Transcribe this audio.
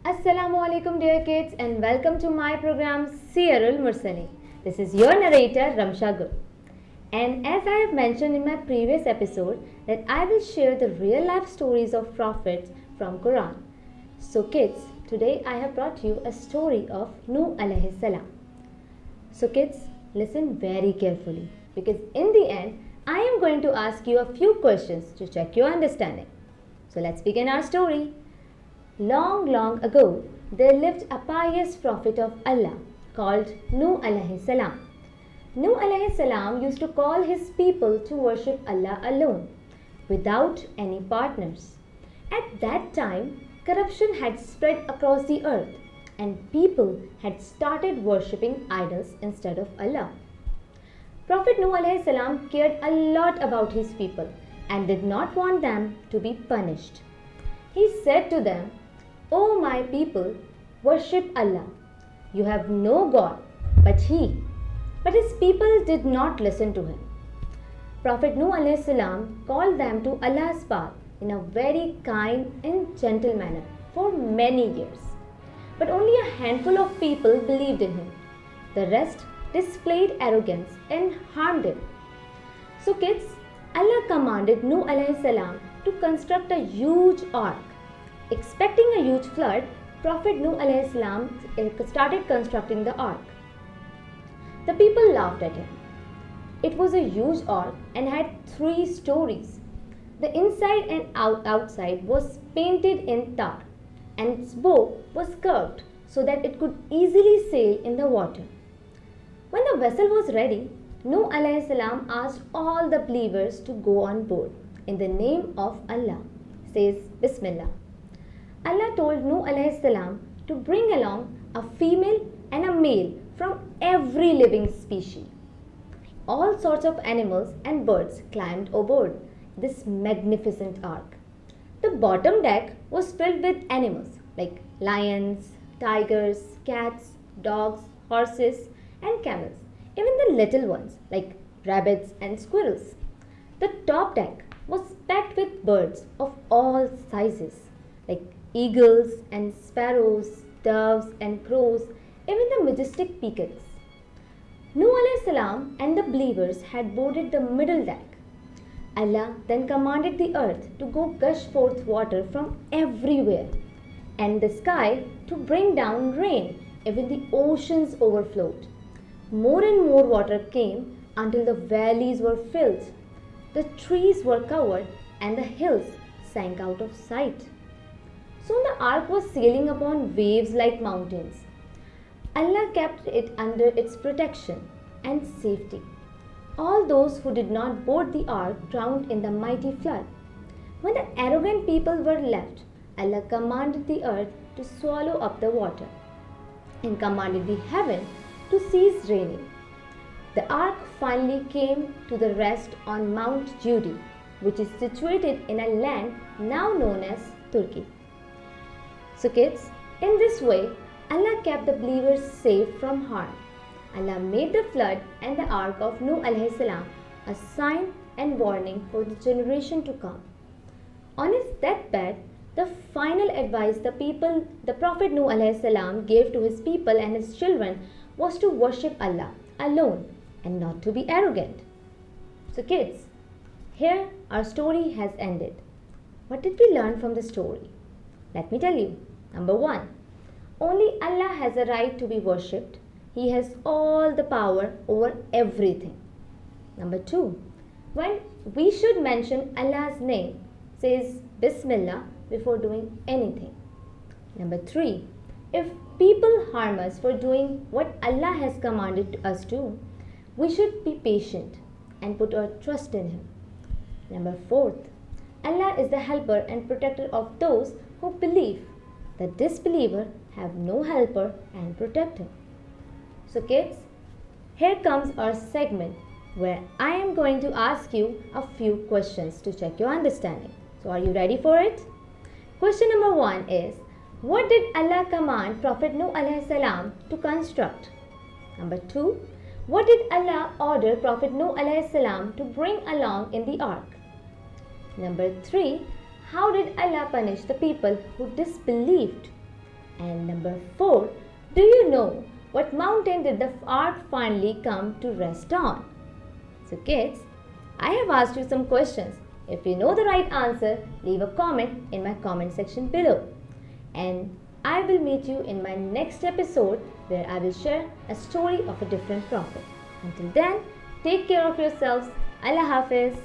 Assalamu alaikum dear kids and welcome to my program Siyar-ul-Mursaleen. This is your narrator Ramsha Gul. And as I have mentioned in my previous episode that I will share the real life stories of prophets from Quran. So kids, today I have brought you a story of Nuh AS. So kids, listen very carefully because in the end I am going to ask you a few questions to check your understanding. So let's begin our story. Long, long ago, there lived a pious prophet of Allah called Nuh AS. Nuh AS used to call his people to worship Allah alone, without any partners. At that time, corruption had spread across the earth and people had started worshipping idols instead of Allah. Prophet Nuh AS cared a lot about his people and did not want them to be punished. He said to them, "O my people, worship Allah. You have no God but He." But his people did not listen to him. Prophet Nuh AS called them to Allah's path in a very kind and gentle manner for many years. But only a handful of people believed in him. The rest displayed arrogance and harmed him. So kids, Allah commanded Nuh AS to construct a huge ark. Expecting a huge flood, Prophet Nuh AS started constructing the ark. The people laughed at him. It was a huge ark and had 3 stories. The inside and outside was painted in tar and its bow was curved so that it could easily sail in the water. When the vessel was ready, Nuh AS asked all the believers to go on board in the name of Allah. Says Bismillah. Allah told Nuh AS to bring along a female and a male from every living species. All sorts of animals and birds climbed aboard this magnificent ark. The bottom deck was filled with animals like lions, tigers, cats, dogs, horses, and camels, even the little ones like rabbits and squirrels. The top deck was packed with birds of all sizes like eagles and sparrows, doves and crows, even the majestic peacocks. Nuh AS and the believers had boarded the middle deck. Allah then commanded the earth to go gush forth water from everywhere and the sky to bring down rain. Even the oceans overflowed. More and more water came until the valleys were filled, the trees were covered, and the hills sank out of sight. Soon the ark was sailing upon waves like mountains. Allah kept it under its protection and safety. All those who did not board the ark drowned in the mighty flood. When the arrogant people were left, Allah commanded the earth to swallow up the water and commanded the heaven to cease raining. The ark finally came to the rest on Mount Judy, which is situated in a land now known as Turkey. So kids, in this way, Allah kept the believers safe from harm. Allah made the flood and the ark of Nuh AS a sign and warning for the generation to come. On his deathbed, the final advice the Prophet Nuh AS gave to his people and his children was to worship Allah alone and not to be arrogant. So kids, here our story has ended. What did we learn from the story? Let me tell you. Number 1, only Allah has a right to be worshipped. He has all the power over everything. Number 2, when we should mention Allah's name, says Bismillah before doing anything. Number 3, if people harm us for doing what Allah has commanded us to, we should be patient and put our trust in Him. Number 4, Allah is the helper and protector of those who believe. The disbeliever have no helper and protector. So kids, here comes our segment where I am going to ask you a few questions to check your understanding. So are you ready for it? Question number 1 is, what did Allah command Prophet Nuh AS to construct? Number 2, what did Allah order Prophet Nuh AS to bring along in the ark? Number 3, how did Allah punish the people who disbelieved? And number 4, do you know what mountain did the ark finally come to rest on? So kids, I have asked you some questions. If you know the right answer, leave a comment in my comment section below. And I will meet you in my next episode where I will share a story of a different prophet. Until then, take care of yourselves. Allah Hafiz.